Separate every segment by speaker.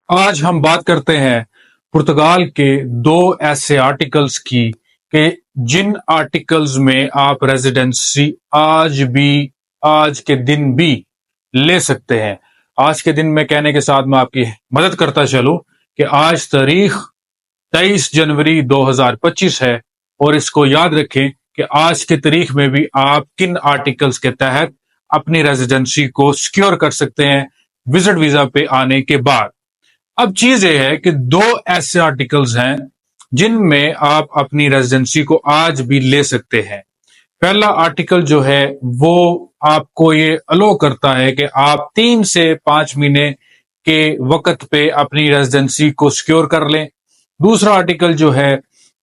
Speaker 1: آج ہم بات کرتے ہیں پرتگال کے دو ایسے آرٹیکلز کی کہ جن آرٹیکلز میں آپ ریزیڈنسی آج کے دن بھی لے سکتے ہیں۔ آج کے دن میں کہنے کے ساتھ میں آپ کی مدد کرتا چلوں کہ آج تاریخ 23 جنوری 2025 ہے، اور اس کو یاد رکھیں کہ آج کے تاریخ میں بھی آپ کن آرٹیکلز کے تحت اپنی ریزیڈنسی کو سیکیور کر سکتے ہیں وزٹ ویزا پہ آنے کے بعد۔ اب چیز یہ ہے کہ دو ایسے آرٹیکلز ہیں جن میں آپ اپنی ریزیڈنسی کو آج بھی لے سکتے ہیں۔ پہلا آرٹیکل جو ہے وہ آپ کو یہ الو کرتا ہے کہ آپ 3 سے 5 مہینے کے وقت پہ اپنی ریزیڈنسی کو سیکیور کر لیں۔ دوسرا آرٹیکل جو ہے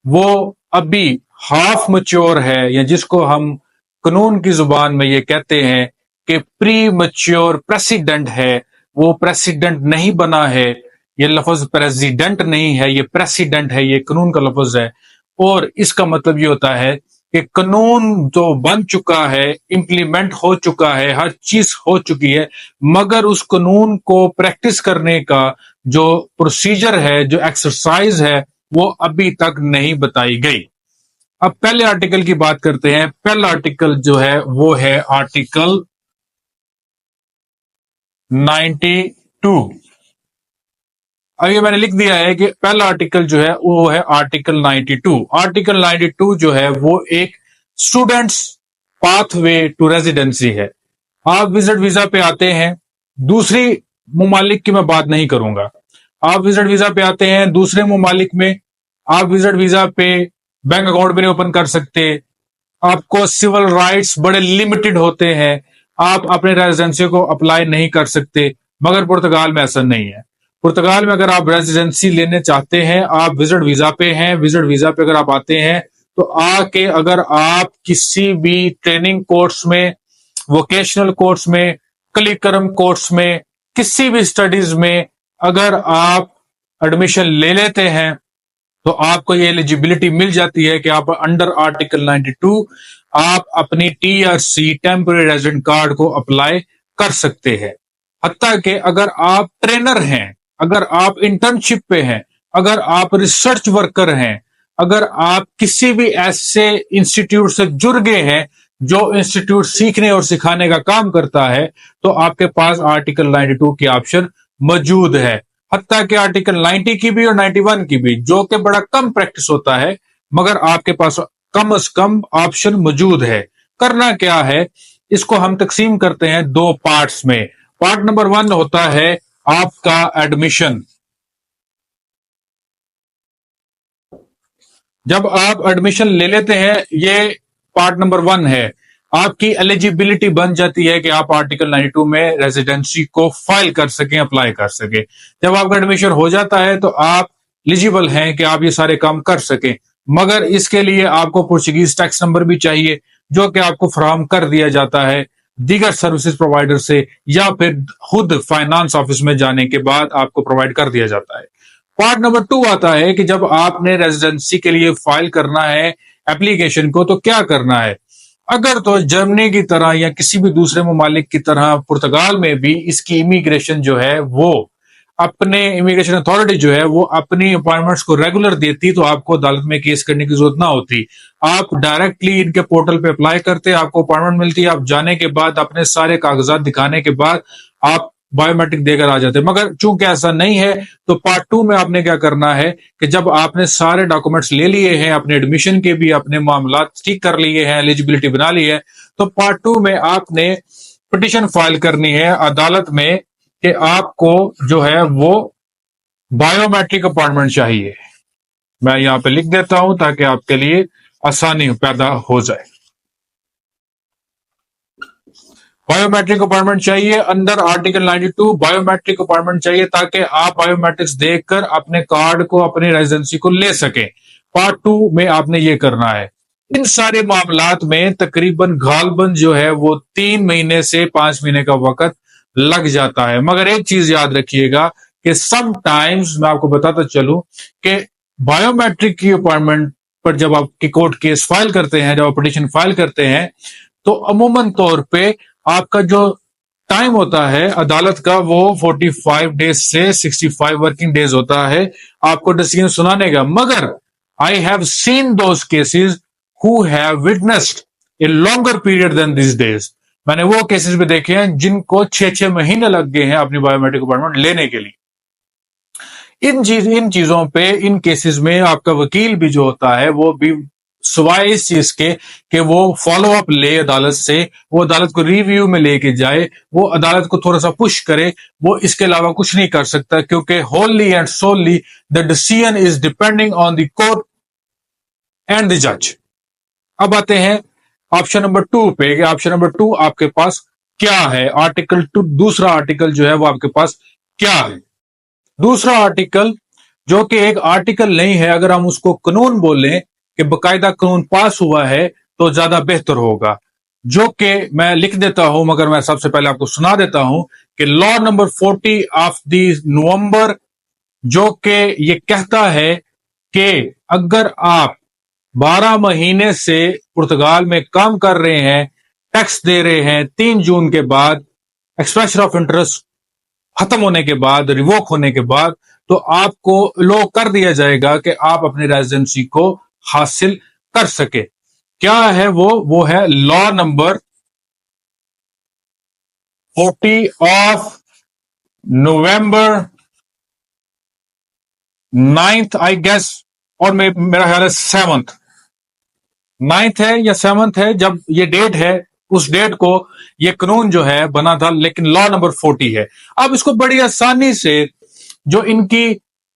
Speaker 1: وہ ابھی ہاف میچور ہے، یا جس کو ہم قانون کی زبان میں یہ کہتے ہیں کہ پری میچور پریسیڈنٹ ہے، وہ پریسیڈنٹ نہیں بنا ہے۔ یہ لفظ پریزیڈنٹ نہیں ہے، یہ پریسیڈنٹ ہے، یہ قانون کا لفظ ہے، اور اس کا مطلب یہ ہوتا ہے کہ قانون تو بن چکا ہے، امپلیمنٹ ہو چکا ہے، ہر چیز ہو چکی ہے، مگر اس قانون کو پریکٹس کرنے کا جو پروسیجر ہے، جو ایکسرسائز ہے، وہ ابھی تک نہیں بتائی گئی۔ اب پہلے آرٹیکل کی بات کرتے ہیں۔ پہلا آرٹیکل جو ہے وہ ہے آرٹیکل 92۔ ابھی میں نے لکھ دیا ہے کہ پہلا آرٹیکل جو ہے وہ ہے آرٹیکل 92۔ آرٹیکل 92 جو ہے وہ ایک students path way to residency ہے۔ آپ وزٹ ویزا پہ آتے ہیں، دوسری ممالک کی میں بات نہیں کروں گا، آپ وزٹ ویزا پہ آتے ہیں دوسرے ممالک میں، آپ وزٹ ویزا پہ بینک اکاؤنٹ بھی نہیں اوپن کر سکتے، آپ کو سول رائٹس بڑے لمیٹڈ ہوتے ہیں، آپ اپنے ریزیڈنسی کو اپلائی نہیں کر سکتے۔ مگر پرتگال میں ایسا نہیں ہے۔ پرتگال میں اگر آپ ریزیڈنسی لینے چاہتے ہیں، آپ وزٹ ویزا پہ ہیں، وزٹ ویزا پہ اگر آپ آتے ہیں تو آ کے اگر آپ کسی بھی ٹریننگ کورس میں، ووکیشنل کورس میں، کلیکرم کورس میں، کسی بھی سٹڈیز میں اگر آپ ایڈمیشن لے لیتے ہیں تو آپ کو یہ ایلیجیبلٹی مل جاتی ہے کہ آپ انڈر آرٹیکل 92 آپ اپنی TRC ٹیمپرری ریزیڈنٹ کارڈ کو اپلائی کر سکتے ہیں۔ حتیٰ کہ اگر آپ ٹرینر ہیں، اگر آپ انٹرنشپ پہ ہیں، اگر آپ ریسرچ ورکر ہیں، اگر آپ کسی بھی ایسے انسٹیٹیوٹ سے جڑ گئے ہیں جو انسٹیٹیوٹ سیکھنے اور سکھانے کا کام کرتا ہے، تو آپ کے پاس آرٹیکل 92 کی آپشن موجود ہے۔ حتیٰ کہ آرٹیکل 90 کی بھی اور 91 کی بھی، جو کہ بڑا کم پریکٹس ہوتا ہے، مگر آپ کے پاس کم از کم آپشن موجود ہے۔ کرنا کیا ہے، اس کو ہم تقسیم کرتے ہیں دو پارٹس میں۔ پارٹ نمبر 1 ہوتا ہے آپ کا ایڈمیشن۔ جب آپ ایڈمیشن لے لیتے ہیں، یہ پارٹ نمبر 1 ہے، آپ کی ایلیجیبلٹی بن جاتی ہے کہ آپ آرٹیکل 92 میں ریزیڈنسی کو فائل کر سکیں، اپلائی کر سکیں۔ جب آپ کا ایڈمیشن ہو جاتا ہے تو آپ ایلیجیبل ہیں کہ آپ یہ سارے کام کر سکیں، مگر اس کے لیے آپ کو پورچوگیز ٹیکس نمبر بھی چاہیے، جو کہ آپ کو فراہم کر دیا جاتا ہے دیگر سروسز پرووائڈر سے، یا پھر خود فائنانس آفس میں جانے کے بعد آپ کو پرووائڈ کر دیا جاتا ہے۔ پارٹ نمبر 2 آتا ہے کہ جب آپ نے ریزیڈنسی کے لیے فائل کرنا ہے اپلیکیشن کو، تو کیا کرنا ہے۔ اگر تو جرمنی کی طرح یا کسی بھی دوسرے ممالک کی طرح پرتگال میں بھی اس کی امیگریشن جو ہے وہ اپنے امیگریشن اتھارٹی جو ہے وہ اپنی اپائنٹمنٹس کو ریگولر دیتی، تو آپ کو عدالت میں کیس کرنے کی ضرورت نہ ہوتی۔ آپ ڈائریکٹلی ان کے پورٹل پہ اپلائی کرتے، آپ کو اپائنٹمنٹ ملتی، آپ جانے کے بعد اپنے سارے کاغذات دکھانے کے بعد آپ بایو میٹرک دے کر آ جاتے۔ مگر چونکہ ایسا نہیں ہے، تو پارٹ 2 میں آپ نے کیا کرنا ہے کہ جب آپ نے سارے ڈاکومنٹس لے لیے ہیں، اپنے ایڈمیشن کے بھی اپنے معاملات ٹھیک کر لیے ہیں، ایلیجیبلٹی بنا لی ہے، تو پارٹ 2 میں آپ نے پٹیشن فائل کرنی ہے عدالت میں کہ آپ کو جو ہے وہ بایو میٹرک اپائنٹمنٹ چاہیے۔ میں یہاں پہ لکھ دیتا ہوں تاکہ آپ کے لیے آسانی پیدا ہو جائے۔ بایو میٹرک اپائنٹمنٹ چاہیے اندر آرٹیکل 92، بایو میٹرک اپائنٹمنٹ چاہیے تاکہ آپ بایو میٹرکس دیکھ کر اپنے کارڈ کو، اپنی ریزیڈنسی کو لے سکیں۔ پارٹ 2 میں آپ نے یہ کرنا ہے۔ ان سارے معاملات میں تقریباً غالباً جو ہے وہ 3 مہینے سے 5 مہینے کا وقت لگ جاتا ہے۔ مگر ایک چیز یاد رکھیے گا کہ سم ٹائمز میں آپ کو بتاتا چلوں کہ بایو میٹرک کی اپائنٹمنٹ پر جب آپ کی کورٹ کیس فائل کرتے ہیں، جب آپ پٹیشن فائل کرتے ہیں، تو عموماً طور پہ آپ کا جو ٹائم ہوتا ہے عدالت کا وہ 45 ڈیز سے 65 ورکنگ ڈیز ہوتا ہے آپ کو ڈیسیژن سنانے کا. مگر I have seen those cases who have witnessed a longer period than these days. میں نے وہ کیسز بھی دیکھے ہیں جن کو 6 مہینے لگ گئے ہیں اپنی بایو میٹرک اپائنٹمنٹ لینے کے لیے. ان چیزوں پہ ان کیسز میں آپ کا وکیل بھی جو ہوتا ہے وہ بھی سوائے اس چیز کے کہ وہ فالو اپ لے عدالت سے, وہ عدالت کو ریویو میں لے کے جائے, وہ عدالت کو تھوڑا سا پش کرے, وہ اس کے علاوہ کچھ نہیں کر سکتا, کیونکہ wholly and solely the decision is depending on the court and the جج. اب آتے ہیں آپشن نمبر 2 پہ. آپشن نمبر 2 آپ کے پاس کیا ہے؟ آرٹیکل 2 دوسرا آرٹیکل جو ہے وہ آپ کے پاس کیا ہے؟ دوسرا آرٹیکل جو کہ ایک آرٹیکل نہیں ہے, اگر ہم اس کو قانون بولیں کہ باقاعدہ قانون پاس ہوا ہے تو زیادہ بہتر ہوگا, جو کہ میں لکھ دیتا ہوں, مگر میں سب سے پہلے آپ کو سنا دیتا ہوں کہ لا نمبر 40 آف دی نومبر, جو کہ یہ کہتا ہے کہ اگر آپ 12 مہینے سے پرتگال میں کام کر رہے ہیں, ٹیکس دے رہے ہیں, 3 جون کے بعد ایکسپریشن آف انٹرسٹ ختم ہونے کے بعد, ریووک ہونے کے بعد, تو آپ کو لو کر دیا جائے گا کہ آپ اپنی ریزیڈنسی کو حاصل کر سکے. کیا ہے وہ ہے law number 40 of November 9th I guess, اور میرا خیال ہے 7th 9th ہے یا 7th ہے, جب یہ ڈیٹ ہے اس ڈیٹ کو یہ قانون جو ہے بنا تھا, لیکن لا نمبر 40 ہے. اب اس کو بڑی آسانی سے جو ان کی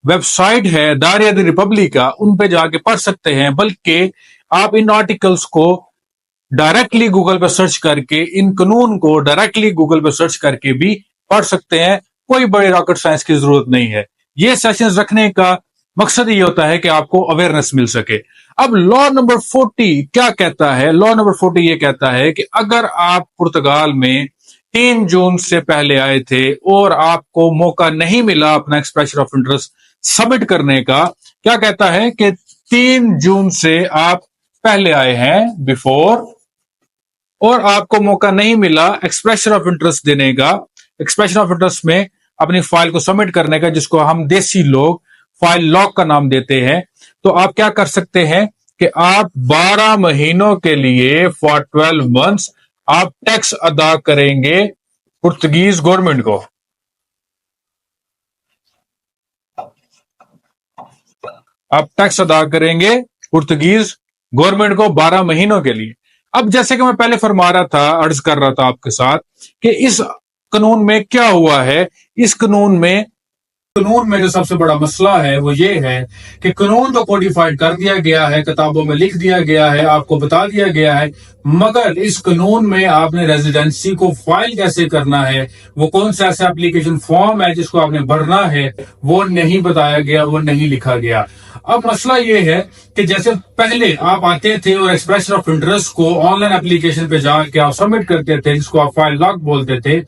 Speaker 1: ویب سائٹ ہے دائرہ دی ریپبلک کا, ان پہ جا کے پڑھ سکتے ہیں, بلکہ آپ ان آرٹیکلز کو ڈائریکٹلی گوگل پہ سرچ کر کے, ان قانون کو ڈائریکٹلی گوگل پہ سرچ کر کے بھی پڑھ سکتے ہیں. کوئی بڑی راکٹ سائنس کی ضرورت نہیں ہے. یہ سیشنز رکھنے کا مقصد یہ ہوتا ہے کہ آپ کو اویئرنیس مل سکے. اب لا نمبر 40 کیا کہتا ہے؟ لا نمبر 40 یہ کہتا ہے کہ اگر آپ پرتگال میں 3 جون سے پہلے آئے تھے اور آپ کو موقع نہیں ملا اپنا ایکسپریشن آف انٹرسٹ سبمٹ کرنے کا, کیا کہتا ہے کہ 3 جون سے آپ پہلے آئے ہیں بیفور, اور آپ کو موقع نہیں ملا ایکسپریشن آف انٹرسٹ دینے کا, ایکسپریشن آف انٹرسٹ میں اپنی فائل کو سبمٹ کرنے کا, جس کو ہم دیسی لوگ فائل لاک کا نام دیتے ہیں. تو آپ کیا کر سکتے ہیں کہ آپ 12 مہینوں کے لیے فار 12 months آپ ٹیکس ادا کریں گے پرتگیز گورنمنٹ کو. آپ ٹیکس ادا کریں گے پرتگیز گورنمنٹ کو 12 مہینوں کے لیے. اب جیسے کہ میں پہلے فرما رہا تھا, عرض کر رہا تھا آپ کے ساتھ کہ اس قانون میں کیا ہوا ہے. اس قانون میں جو سب سے بڑا مسئلہ ہے وہ یہ ہے کہ قانون تو کوڈیفائڈ کر دیا گیا ہے, کتابوں میں لکھ دیا گیا ہے, آپ کو بتا دیا گیا ہے, مگر اس قانون میں آپ نے ریزیڈنسی کو فائل کیسے کرنا ہے, وہ کون سا ایسا اپلیکیشن فارم ہے جس کو آپ نے بھرنا ہے, وہ نہیں بتایا گیا, وہ نہیں لکھا گیا. اب مسئلہ یہ ہے کہ جیسے پہلے آپ آتے تھے اور ایکسپریشن آف انٹرسٹ کو آن لائن اپلیکیشن پہ جا کے آپ سبمٹ کرتے تھے, جس کو آپ فائل لاک بولتے تھے,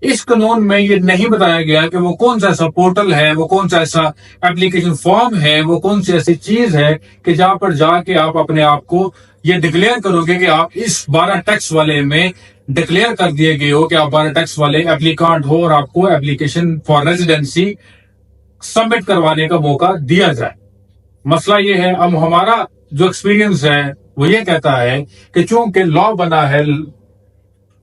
Speaker 1: اس قانون میں یہ نہیں بتایا گیا کہ وہ کون سا ایسا پورٹل ہے, وہ کون سا ایسا اپلیکیشن فارم ہے, وہ کون سی ایسی چیز ہے کہ جہاں پر جا کے آپ اپنے آپ کو یہ ڈکلیئر کرو گے کہ آپ اس 12 ٹیکس والے میں ڈکلیئر کر دیے گئے ہو کہ آپ 12 ٹیکس والے اپلیکانٹ ہو اور آپ کو اپلیکیشن فار ریزیڈنسی سبمٹ کروانے کا موقع دیا جائے. مسئلہ یہ ہے, اب ہمارا جو ایکسپیرینس ہے وہ یہ کہتا ہے کہ چونکہ لا بنا ہے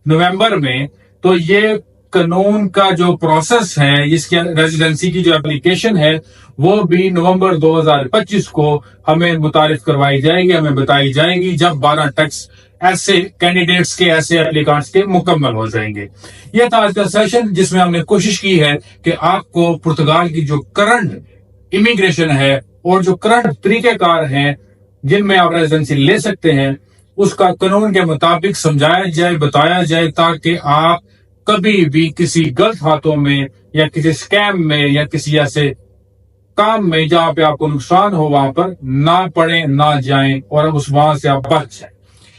Speaker 1: نومبر میں, تو یہ قانون کا جو پروسیس ہے, اس کی ریزیڈنسی کی جو اپلیکیشن ہے, وہ بھی نومبر 2025 کو ہمیں متعارف کروائی جائے گی, ہمیں بتائی جائے گی, جب 12 ٹیکس ایسے کینڈیڈیٹس کے, ایسے اپلیکانٹس کے مکمل ہو جائیں گے. یہ تھا آج کا سیشن جس میں ہم نے کوشش کی ہے کہ آپ کو پرتگال کی جو کرنٹ امیگریشن ہے اور جو کرنٹ طریقہ کار ہیں جن میں آپ ریزیڈنسی لے سکتے ہیں, اس کا قانون کے مطابق سمجھایا جائے, بتایا جائے, تاکہ آپ کبھی بھی کسی غلط ہاتھوں میں یا کسی سکیم میں یا کسی ایسے کام میں جہاں پہ آپ کو نقصان ہو وہاں پر نہ پڑیں, نہ جائیں, اور اس وہاں سے آپ بچ جائیں.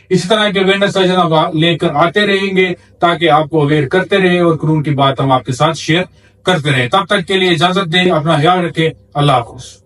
Speaker 1: اسی طرح کے اویئرنیس سیشن ہم لے کر آتے رہیں گے تاکہ آپ کو اویئر کرتے رہیں اور قانون کی بات ہم آپ کے ساتھ شیئر کرتے رہیں. تب تک کے لیے اجازت دیں, اپنا خیال رکھیں. اللہ حافظ.